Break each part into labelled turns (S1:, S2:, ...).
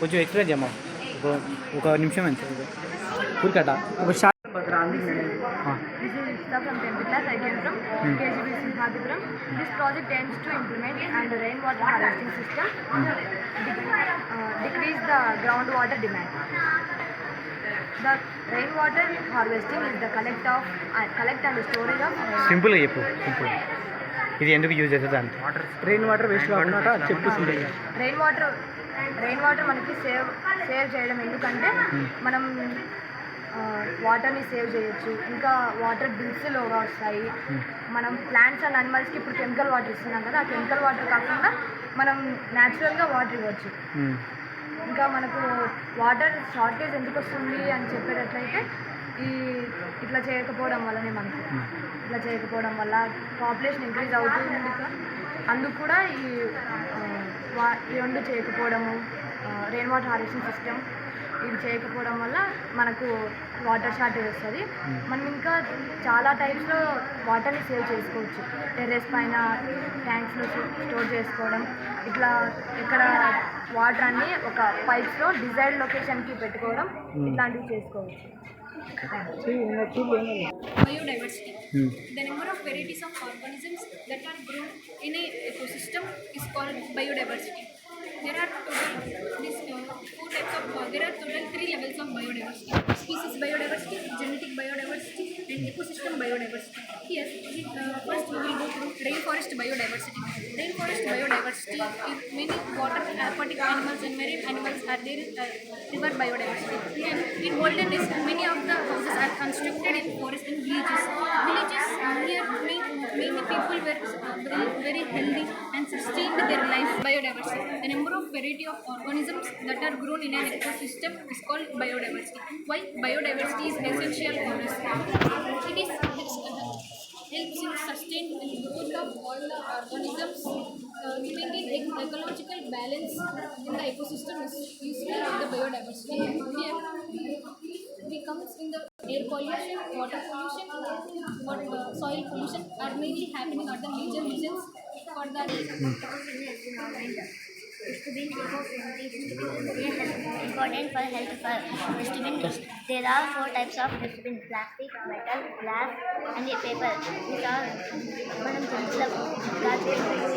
S1: కొంచెం ఎక్స్ప్లెయిన్ చేయమ్మా ఒక నిమిషం ఎంత ఊరికట ఒక short.
S2: This is Ishita from 10th class. I came from KGB Sinhapuram. This project aims to implement and rainwater harvesting system, decrease the groundwater demand. The rainwater harvesting is the collect and storage of
S1: సింపుల్గా చెప్పు. Simple ఇది ఎందుకు use అవుతుంది అంటే rain water waste కాకుండా చెప్పు. Rain water మనకి save చేయడం ఎందుకంటే మనం వాటర్ని సేవ్ చేయొచ్చు. ఇంకా వాటర్ బిల్స్ లోగా వస్తాయి. మనం ప్లాంట్స్ అండ్ అనిమల్స్కి ఇప్పుడు కెమికల్ వాటర్ ఇస్తున్నాం కదా, ఆ కెమికల్ వాటర్ కాకుండా మనం న్యాచురల్గా వాటర్ ఇవ్వచ్చు. ఇంకా మనకు వాటర్ షార్టేజ్ ఎందుకు వస్తుంది అని చెప్పేటట్లయితే ఇట్లా చేయకపోవడం వల్లనే మనకు ఇట్లా చేయకపోవడం వల్ల పాపులేషన్ ఇంక్రీజ్ అవుతుంది. అందుకు కూడా ఈ రెండు చేయకపోవడము, రెయిన్ వాటర్ హార్వెస్టింగ్ సిస్టమ్ ఇది చేయకపోవడం వల్ల మనకు వాటర్ షార్టేజ్ వస్తుంది. మనం ఇంకా చాలా టైప్స్లో వాటర్ని సేవ్ చేసుకోవచ్చు. టెర్రస్ పైన ట్యాంక్స్లో స్టోర్ చేసుకోవడం, ఇట్లా ఇక్కడ వాటర్ అన్ని ఒక పైప్స్లో డిజైర్డ్ లొకేషన్కి పెట్టుకోవడం, ఇట్లాంటివి చేసుకోవచ్చు.
S3: Biodiversity. The number of varieties of organisms that are grown in a ecosystem is called biodiversity. There are total 3 levels of biodiversity: species biodiversity, genetic biodiversity, and ecosystem biodiversity. Here, first we will go through rainforest biodiversity. Rainforest biodiversity is many water aquatic animals and marine animals are there. River biodiversity. In olden days, many of the houses are constructed in forest and villages. Here many people were very healthy and sustained their life. Biodiversity. The number of variety of organisms that are grown in an ecosystem is called biodiversity. Why biodiversity is essential for us? It helps in sustain the growth of all the organisms. Maintaining ecological balance in the ecosystem is useful in the biodiversity. Here we comes in the air pollution, water pollution, soil pollution are mainly happening at the major reasons for the
S4: Dustbin eco-friendly. Important for health for dustbin. There are 4 types of dustbin: plastic, metal, glass, and paper. These are మనం జంతువులకు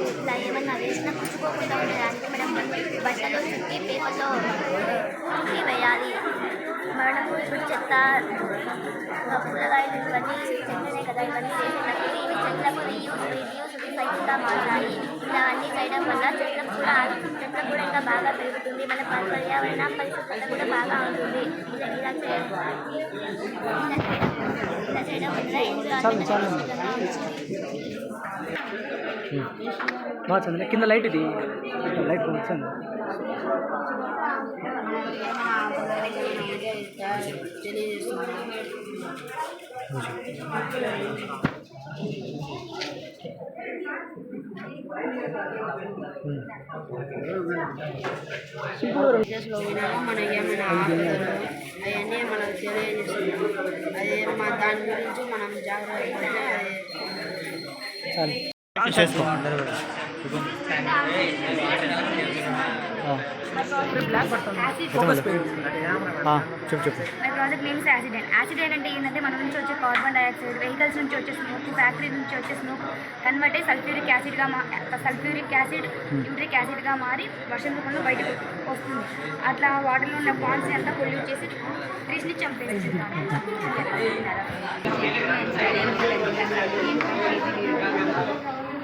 S4: ఇట్లా ఏమన్నా వేసినా పుచ్చుకోకుండా ఉండడానికి మనం బట్టలు చుట్టి పేపర్లో చుట్టి వేయాలి. మనము ఇప్పుడు చెత్త కూరగాయలు ఇవన్నీ చెట్లనే కదా, ఇవన్నీ వేసేటప్పుడు ఇవి చెట్లకు రీయూజ్ రీసైకిల్గా మారాలి. ఇలా అన్నీ చేయడం వల్ల చెట్లకు కూడా ఇంకా బాగా పెరుగుతుంది. మన పర్యావరణ పరిశుభ్రత కూడా బాగా ఉంటుంది. ఇలా చేయడం వల్ల
S1: బాగా కింద లైట్ ఇది లైట్ వచ్చాను.
S2: మనకి ఏమైనా అవన్నీ మనకు తెలియజేస్తుంది. అదే దాని గురించి మనం జాగ్రత్త
S1: చేసుకో. చెప్పు.
S4: My project names acid and. Acid and అంటే ఏంటంటే మన నుంచి వచ్చే కార్బన్ డైఆక్సైడ్, వెహికల్స్ నుంచి వచ్చే స్మోక్, ఫ్యాక్టరీ నుంచి వచ్చే స్మోక్ కన్వర్ట్ అయ్యి సల్ఫ్యూరిక్ యాసిడ్ యూరిక్ యాసిడ్గా మారి వర్షం రూపంలో బయటకు వస్తుంది. అట్లా వాటర్లో ఉన్న పాండ్స్ అంతా పొల్యూట్ చేసి ట్రీస్ని చంపేస్తుంది.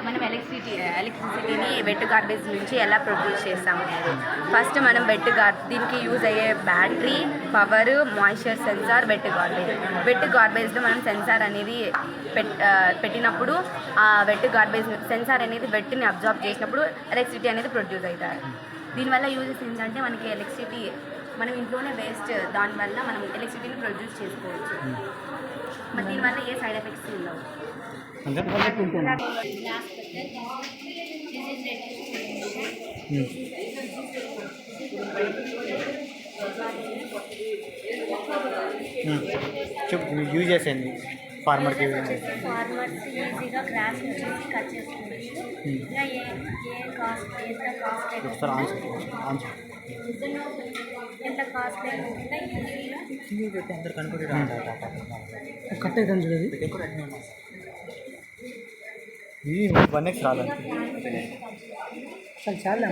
S2: మనం ఎలక్ట్రిసిటీని వెట్ గార్బేజ్ నుంచి ఎలా ప్రొడ్యూస్ చేస్తాం అనేది ఫస్ట్ మనం దీనికి యూజ్ అయ్యే battery, power, moisture sensor, wet గార్బేజ్లో మనం సెన్సార్ అనేది పెట్టినప్పుడు ఆ వెట్ గార్బేజ్ సెన్సార్ అనేది వెట్ని అబ్జార్బ్ చేసినప్పుడు ఎలక్ట్రిసిటీ అనేది ప్రొడ్యూస్ అవుతారు. దీనివల్ల యూజెస్ ఏంటంటే మనకి ఎలక్ట్రిసిటీ మనం ఇంట్లోనే వేస్ట్, దానివల్ల మనం ఎలక్ట్రిసిటీని ప్రొడ్యూస్ చేసుకోవచ్చు. మరి దీనివల్ల ఏ సైడ్ ఎఫెక్ట్స్ ఉండవు.
S1: చెప్పు యూజ్ చేసేది.
S5: ఫార్మర్కి
S4: వచ్చేసి ఫార్మర్స్ ఈజీగా గ్రాస్ వచ్చేసి కట్ చేసుకోవచ్చు. ఇంకా ఏ కాస్ట్ ఎంత కాస్ట్ లేకుండా ఎంత కాస్ట్ లేకుండా ఈజీగా
S5: అందరు కనుక్కుంటే కట్ అవుతుంది చూడదు ఇది 1x రాదు అసలు చాలా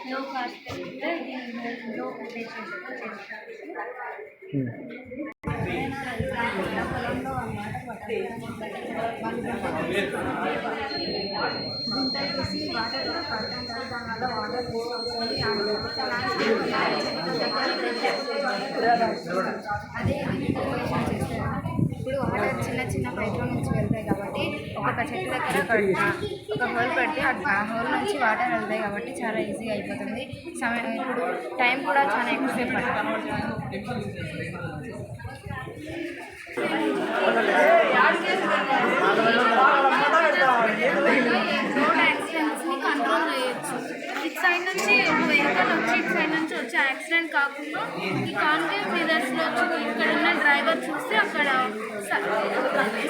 S4: లో కాస్ట్ లో
S2: ఇప్పుడు వాటర్ చిన్న చిన్న పైపుల నుంచి వెళ్తాయి కాబట్టి ఒక్కొక్క చెట్టు దగ్గర ఒక హోల్ పెడితే ఆ హోల్ నుంచి వాటర్ వెళ్తాయి కాబట్టి చాలా ఈజీగా అయిపోతుంది. ఇప్పుడు టైం కూడా చాలా ఎక్కువసేపు పడుతుంది.
S3: రోడ్ యాక్సిడెంట్స్ని కంట్రోల్ చేయొచ్చు. ఇటు సైడ్ నుంచి వెహికల్ వచ్చి ఇటు సైడ్ నుంచి వచ్చే యాక్సిడెంట్ కాకుండా ఈ కాన్కేవ్ మిరర్స్లో వచ్చి ఇక్కడ ఉన్న డ్రైవర్ చూస్తే అక్కడ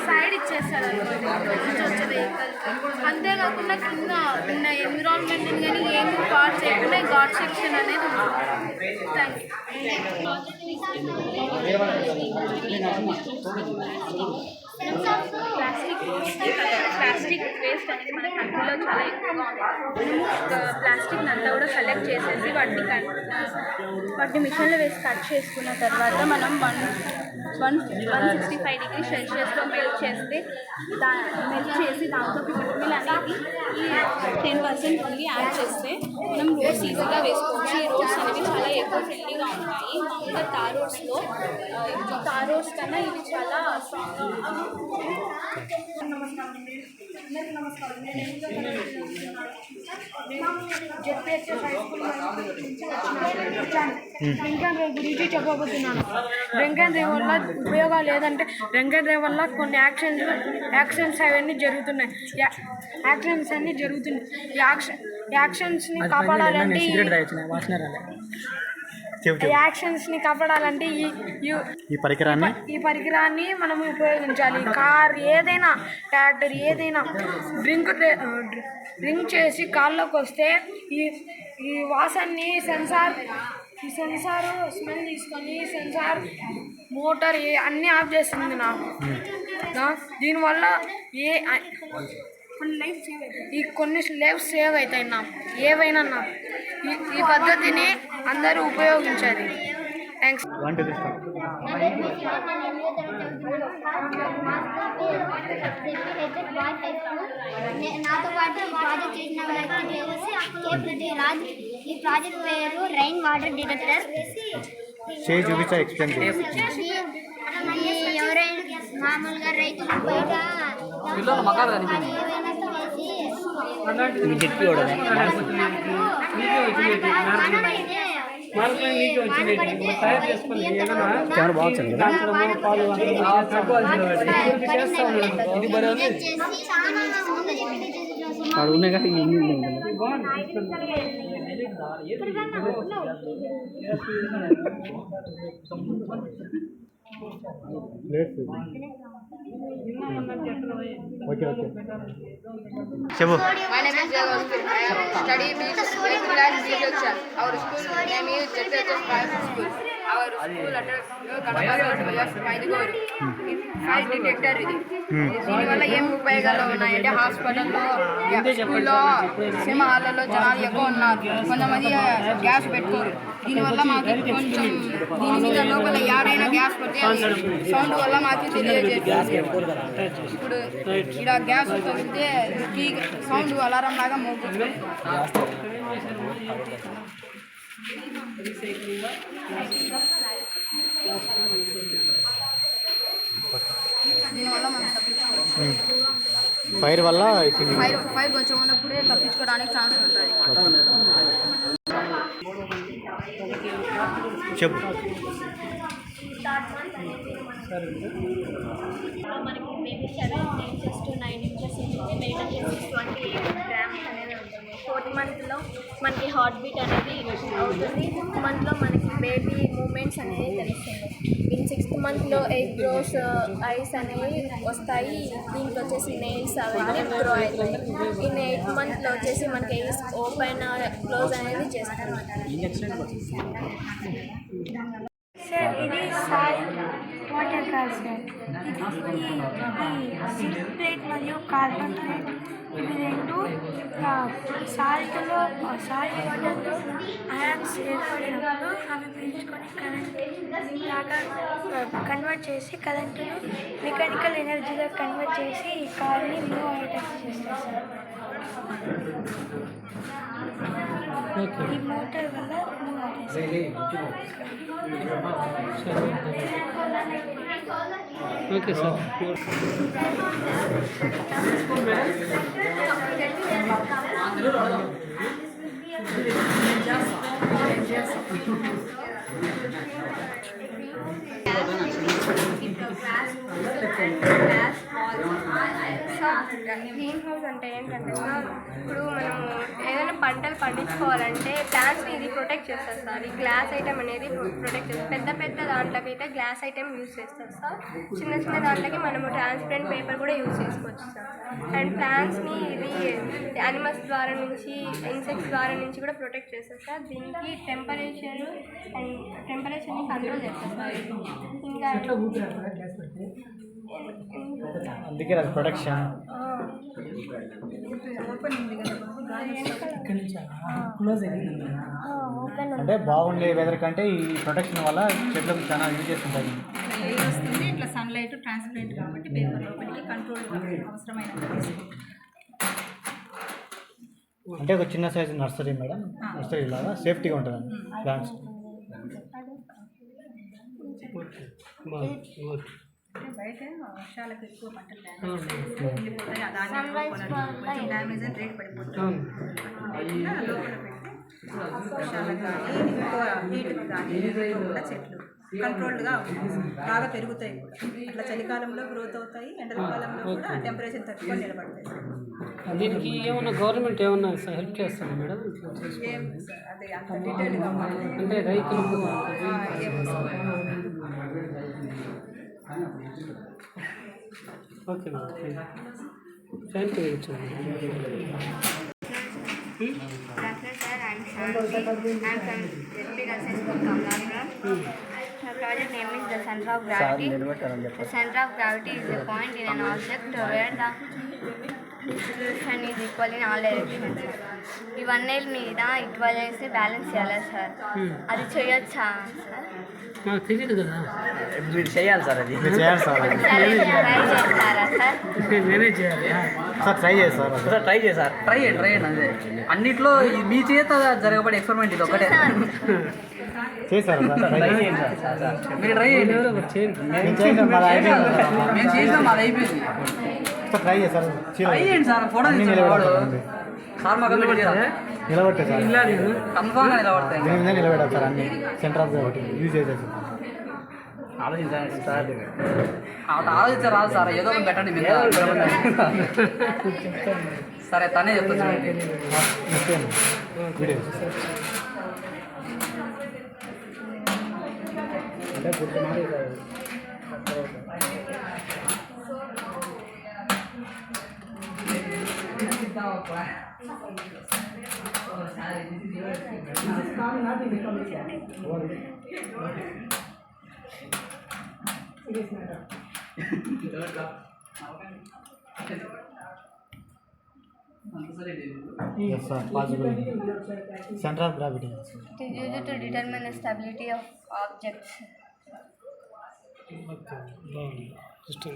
S3: సైడ్ ఇచ్చేస్తారు నుంచి వచ్చే వెహికల్. అంతేకాకుండా కింద ఉన్న ఎన్విరాన్మెంట్ని కానీ ఏమి పార్ట్ చేయకుండా ఘాట్ సెక్షన్ అనేది ఉంటుంది. థ్యాంక్
S2: ప్లాస్టిక్ వేస్ట్ అనేది మన కంట్రీలో చాలా ఎక్కువగా ఉంది. మనము ప్లాస్టిక్ అంతా కూడా కలెక్ట్ చేసేసి వాటిని మిషన్లో వేసి కట్ చేసుకున్న తర్వాత మనం 165 డిగ్రీ సెల్సియస్లో మెల్ట్ చేసి దాంతో పిపిల్ అనేది ఈ 10% ఓన్లీ యాడ్ చేస్తే మనం రోడ్స్ ఈజీగా వేసుకోవచ్చు. ఈ రోడ్స్ అనేవి చాలా ఎక్కువ ఫ్రెండ్లీగా ఉంటాయి. మామూలుగా తార్ రోడ్స్ కన్నా ఇవి చాలా స్ట్రాంగ్గా ఉంటాయి.
S1: డ్రింక్ అండ్ డ్రైవ్ గురించి చెప్పబోతున్నాను. డ్రింక్ అండ్ డ్రైవ్ వల్ల ఉపయోగాలు లేదంటే డ్రింక్ అండ్ డ్రైవ్ వల్ల కొన్ని యాక్సిడెంట్స్ అవన్నీ జరుగుతున్నాయి. యాక్షన్స్ని కాపాడాలంటే ఈ పరికరాన్ని మనం ఉపయోగించాలి. కార్ ఏదైనా, ట్రాక్టర్ ఏదైనా డ్రింక్ చేసి కాళ్ళలోకి వస్తే ఈ వాసనని సెన్సార్ స్మెల్ తీసుకొని సెన్సార్ మోటార్ అన్నీ ఆఫ్ చేస్తుంది. దీనివల్ల కొన్ని లైఫ్స్ సేవ్ అవుతాయి. ఏవైనా ఈ పద్ధతిని అందరూ ఉపయోగించాలి. థ్యాంక్స్.
S4: నాతో పాటు ఈ ప్రాజెక్ట్ చేసిన వాళ్ళకి కే పృథ్వీరాజ్. ఈ ప్రాజెక్ట్ పేరు రైన్ వాటర్ డిటెక్టర్. ఎవరైనా మామూలుగా రైతులు బయట
S5: చెప్పు.
S2: My name is Devanshu. I study B8 class B section. Our school name is ZHS Private School. Our school address Mydukur. Fire detector ఇది. దీనివల్ల ఏం ఉపయోగాలు ఉన్నాయంటే హాస్పిటల్లో, స్కూల్లో, సినిమా హాల్లో జనాలు ఎక్కువ ఉన్నారు. కొంతమంది గ్యాస్ పెట్టుకోరు. దీనివల్ల మాకు కొంచెం దీని మీద లోపల యాడైనా గ్యాస్ పెట్టి సౌండ్ వల్ల మాకు తెలియజేస్తుంది. ఇప్పుడు ఇలా గ్యాస్ తగిలితే సౌండ్ అలారం లాగా మోగుతుంది. దీనివల్ల మనం
S5: ఫైర్ వల్ల
S2: ఫైర్ కొంచెం ఉన్నప్పుడే తప్పించుకోవడానికి ఛాన్స్ ఉంటుంది.
S5: చెప్పు.
S3: మనకి మేబీ 7 inches to 9 inches ఉంటుంది. వెయిట్ వచ్చేసి 28 grams అనేది ఉంటుంది. 4th monthలో మనకి హార్ట్ బీట్ అనేది అవుతుంది. 5th monthలో మనకి బేబీ మూమెంట్స్ అనేది తెలుస్తుంది. ఇన్ 6th monthలో ఎగ్ గ్రోస్ ఐస్ అనేవి వస్తాయి. దీంట్లో వచ్చేసి నెయిల్స్ అవన్నీ గ్రో అవుతాయి. ఇన్ 8th monthలో వచ్చేసి మనకి ఐస్ ఓపెన్ క్లోజ్ అనేది చేస్తారు.
S6: సార్ ఇది సాల్ట్ వాటర్ కాదు సార్. ఇది సిల్క్ ప్లేట్ మరియు కార్బన్ ప్లేట్ ఇవి రెండు సాల్ట్ వాటర్లో అయాన్స్ ఏర్పడినప్పుడు అవి పీల్చుకొని కరెంట్ లాగా కన్వర్ట్ చేసి కరెంటును మెకానికల్ ఎనర్జీగా కన్వర్ట్ చేసి ఈ కార్ని మూవ్ అయ్యేటట్టు చేస్తారు సార్. ఈ మోటార్ వల్ల మూవ్ అవుతుంది
S7: ఓకే సార్.
S1: గ్రీన్ హౌస్ అంటే ఏంటంటే సార్, ఇప్పుడు మనము ఏదైనా పంటలు పండించుకోవాలంటే ప్లాంట్స్ని ఇది ప్రొటెక్ట్ చేస్తారు సార్. ఈ గ్లాస్ ఐటమ్ అనేది ప్రొటెక్ట్ చేస్తారు. పెద్ద పెద్ద దాంట్లోకి అయితే గ్లాస్ ఐటమ్ యూజ్ చేస్తారు సార్. చిన్న చిన్న దాంట్లోకి మనము ట్రాన్స్పరెంట్ పేపర్ కూడా యూజ్ చేసుకోవచ్చు సార్. అండ్ ప్లాంట్స్ని ఇది యానిమల్స్ ద్వారా నుంచి, ఇన్సెక్ట్స్ ద్వారా నుంచి కూడా ప్రొటెక్ట్ చేస్తారు సార్. దీనికి టెంపరేచర్ని కంట్రోల్ చేస్తారు సార్. ఇంకా
S5: అందుకే అది ప్రొటెక్షన్. అంటే బాగుండే వెదర్ కంటే ఈ ప్రొటెక్షన్ వల్ల చెట్లకు చాలా యూజ్ చేస్తుంటాయి.
S8: వస్తుంది ఇట్లా సన్లైట్ ట్రాన్స్పరెంట్ కాబట్టి పేపర్ లోపలికి కంట్రోల్ అవసరమైన
S5: అంటే ఒక చిన్న సైజు నర్సరీ మేడం, నర్సరీ లాగా సేఫ్టీగా ఉంటుంది ప్లాంట్స్.
S8: బయట వర్షాలకు ఎక్కువ పంటలు వెళ్ళిపోతాయి. దాని డ్యామేజ్ అని రేట్ పడిపోతుంది. లోపల పెడితే వర్షాలకు కానీ ఎక్కువ హీట్కి కానీ కూడా చెట్లు కంట్రోల్డ్గా బాగా పెరుగుతాయి కూడా. అట్లా చలికాలంలో గ్రోత్ అవుతాయి, ఎండాకాలంలో కూడా టెంపరేచర్ తక్కువ నిలబడతాయి.
S7: దీనికి ఏమన్నా గవర్నమెంట్ ఏమన్నా హెల్ప్ చేస్తారా మేడం?
S8: ఏం సార్ అదే అంత డీటెయిల్గా
S7: అంటే రైతులకు okay madam. Thank you.
S4: Sir, I'm Shanti. I'm from Deputy Research for Kamala. My project name is the center of gravity. The center of gravity is a point in an object where the distribution is equal in all directions. ఈ 1 nail మీద ఇట్లా చేసి balance చేయాలి sir. అది చేయొచ్చా sir?
S7: నాకు తెలియదు కదా.
S5: మీరు చేయాలి సార్. అది మీరు చేయాలి సార్.
S4: ట్రై చేస్తారా సార్?
S7: నేనే చేయాలి
S5: సార్. ట్రై చేస్తారు సార్. ట్రై చేశారు.
S9: ట్రై చేయండి అదే అన్నిట్లో మీ చేత జరగబడే ఎక్స్పెరిమెంట్ ఇది ఒకటే.
S5: చేశారు సార్.
S9: మీరు ట్రై చేయండి. మేము చేసినాం, అది అయిపోయింది.
S5: ట్రై చేశారు.
S9: ట్రై చేయండి సార్. ఫోటో తీసుకోండి సార్. మాకు
S5: నిలబట్టే సార్.
S9: కన్ఫామ్గా నిలబడతాయి.
S5: నేను నిలబెట్టాను సార్. అన్ని సెంటర్ ఆఫ్ గ్రావిటీ యూజ్ చేసేది.
S9: ఆలోచించండి సార్. ఆలోచించారు రాదు సార్. ఏదో ఒకటి పెట్టండి మీరు. సరే తనే చెప్తాను
S5: వీడియో అంటే yes sir, possible. Center of gravity.
S4: It is used to determine the stability of objects.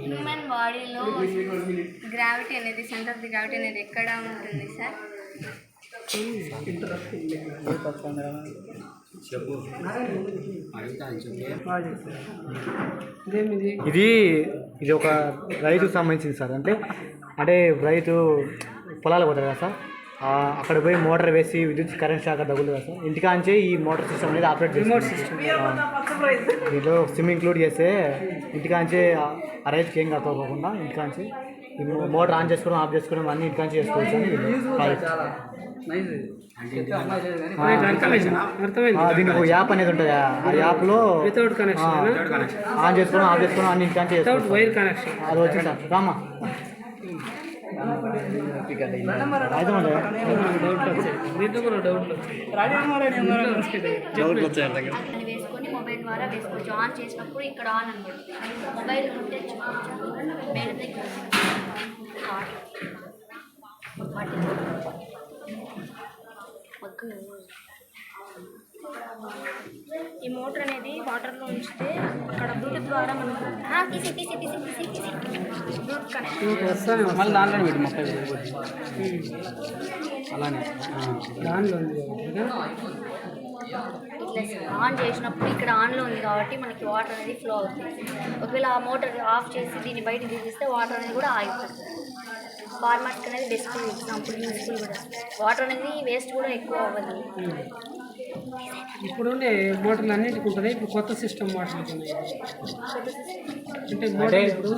S4: Human బాడీలో గ్రావిటీ అనేది, సెంటర్ ఆఫ్ ది గ్రావిటీ అనేది ఎక్కడ ఉంటుంది సార్?
S5: ఇది ఒక రైతుకు సంబంధించింది సార్. అంటే రైతు పొలాలకు పోతారు కదా సార్. అక్కడ పోయి మోటార్ వేసి విద్యుత్ కరెంట్ షాక్ తగులు కదా సార్. ఇంటికాంచే ఈ మోటార్ సిస్టమ్ అనేది ఆపరేట్ చేస్తాం. దీంట్లో సిమ్ ఇంక్లూడ్ చేస్తే ఇంటికాంచే ఆ రైతుకి ఏం కాకపోకుండా ఇంటికాంచి ఈ మోటార్ ఆన్ చేసుకోవడం ఆఫ్ చేసుకోవడం అన్నీ ఇంటికాంచి చేసుకోవచ్చు అని దీనికి ఒక యాప్ అనేది ఉంటుంది. ఆ యాప్లో
S7: వితౌట్ కనెక్షన్
S5: ఆన్ చేసుకోవడం ఆఫ్ చేసుకోవడం అన్ని ఇంటికాంచి చేసుకోవచ్చు.
S7: వైర్ కనెక్షన్
S5: అది వచ్చింది సార్. రామా
S4: అని వేసుకొని మొబైల్ ద్వారా వేసుకోవచ్చు. ఆన్ చేసినప్పుడు ఇక్కడ ఆన్ అనబడుతుంది. మొబైల్ ఉంటే మేడ దగ్గర
S6: ఈ మోటార్ అనేది వాటర్లో ఉంచితే అక్కడ బ్లూటూత్ ద్వారా మనకు
S4: తీసి
S6: బ్లూటూత్ కనెక్షన్
S9: మళ్ళీ దాంట్లో పెట్టి మొక్క అలానే
S7: దానిలో ఉంది
S4: ఇట్లా ఆన్ చేసినప్పుడు ఇక్కడ ఆన్లో ఉంది కాబట్టి మనకి వాటర్ అనేది ఫ్లో అవుతుంది. ఒకవేళ ఆ మోటార్ ఆఫ్ చేసి దీన్ని బయట తీస్తే వాటర్ అనేది కూడా ఆగిపోతుంది. ఫార్మర్స్కి అనేది బెస్ట్ ఎగ్జాంపుల్ యూస్ఫుల్ కూడా. వాటర్ అనేది వేస్ట్ కూడా ఎక్కువ అవ్వదు.
S7: ఇప్పుడు ఉండే మోటార్లు అన్నింటికి ఉంటుంది. ఇప్పుడు కొత్త సిస్టమ్ మోటార్లు ఉన్నాయి. అంటే మోటార్ ఇప్పుడు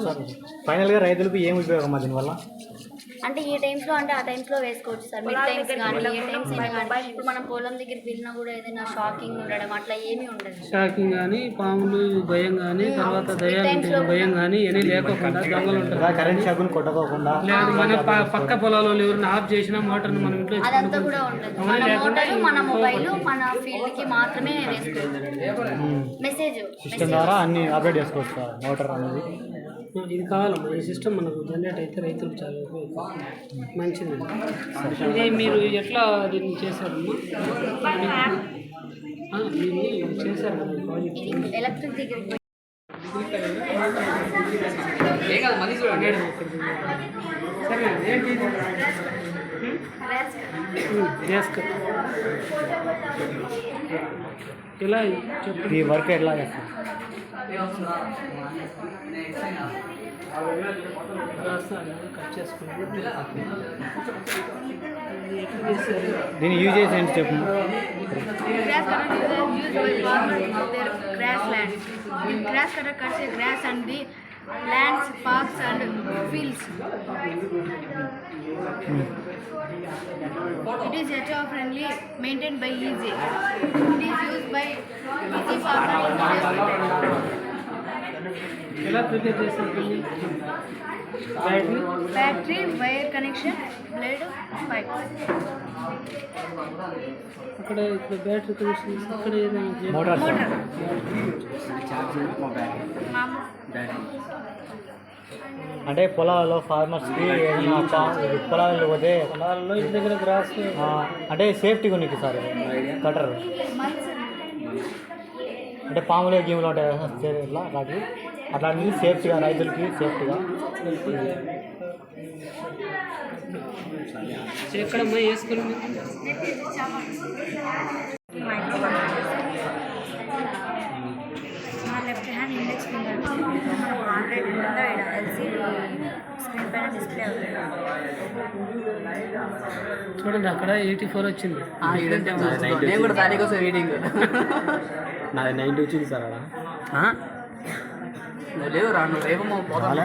S5: ఫైనల్గా రైతులకు ఏం ఉపయోగం దీనివల్ల?
S4: అంటే ఈ టైమ్స్లో అంటే ఆ టైమ్స్లో వేసుకోవచ్చు సార్. మిడ్ టైమ్స్ కానీ ఏ టైమ్స్ అయినా కానీ ఇప్పుడు మనం పొలం దగ్గరికి వెళ్ళినా కూడా ఏదైనా షాకింగ్ ఉండడం అట్లా ఏమీ ఉండదు.
S7: షాకింగ్ కానీ పాములు భయం కానీ తర్వాత దయ్యాలు భయం కానీ ఏమీ లేకోకుండా దొంగలు ఉంటారు.
S5: కరెంట్ షాకులు కొట్టకోకుండా
S7: లేదు మన పక్క పొలాల్లో ఎవరిని ఆఫ్ చేసినా మోటార్ని మనం ఇంట్లో
S4: అదంతా కూడా ఉండదు. మన మోటారు మన మొబైల్ మన ఫీల్డ్కి మాత్రమే వేసుకోవచ్చు. మెసేజ్
S5: సిస్టమ్ ద్వారా అన్ని అప్డేట్ చేసుకోవచ్చు సార్. మోటార్ అనేది
S7: ఇది కావాలమ్మా. ఈ సిస్టమ్ మనకు జనరేట్ అయితే రైతులకు చాలా ఉపయోగం మంచిది. ఇదే మీరు ఎట్లా దీన్ని చేశారమ్మా? మీరు చేశారు కదా ప్రాజెక్ట్
S4: ఎలక్ట్రిక్ దగ్గరికి
S9: ఏం కాదు మళ్ళీ చూడండి.
S7: సరే ఏంటి గ్యాస్ కట్ ఇలా చెప్పు.
S5: ఈ వర్క్ ఎట్లా చేస్తారు?
S7: కట్ చేసుకుని
S5: దీన్ని యూజ్ చేసేయండి చెప్పు.
S1: Grass cutter is used by farmers in their grasslands. The grass cutter cuts the grass and the lands, parks and fields. It is nature friendly, maintained by easy. It is used by easy farmer in the
S7: ఎలా prepare చేస్తారు?
S1: battery, wire connection, blade, pipe.
S7: అక్కడ ఇప్పుడు battery connection అక్కడ ఏదైనా
S5: motor అంటే పొలాలలో ఫార్మర్స్కి పొలాలలో పోతే
S7: పొలాల్లో ఇంటి దగ్గర గ్రాస్
S5: అంటే సేఫ్టీగా ఉంది సార్ కటర్. అంటే పాములు గేములు ఉంటాయి కదా ఇట్లా వాటికి అట్లాంటివి సేఫ్టీగా రైతులకి సేఫ్టీగా.
S7: ఎక్కడమ్మా వేసుకుని
S1: మా లెఫ్ట్ హ్యాండ్ ఇండెక్స్ ఫింగర్ మనం ఆండ్రాయిడ్ ఉంటుందో ఇక్కడ ఎల్సీడీ స్క్రీన్ పైన డిస్ప్లే అవుతుంది.
S7: చూడండి అక్కడ 84 వచ్చింది.
S9: నేను కూడా దానికోసం వెయిటింగ్.
S5: నాది 90 వచ్చింది సార్.
S9: లేవు రాను రేపు పోతాం.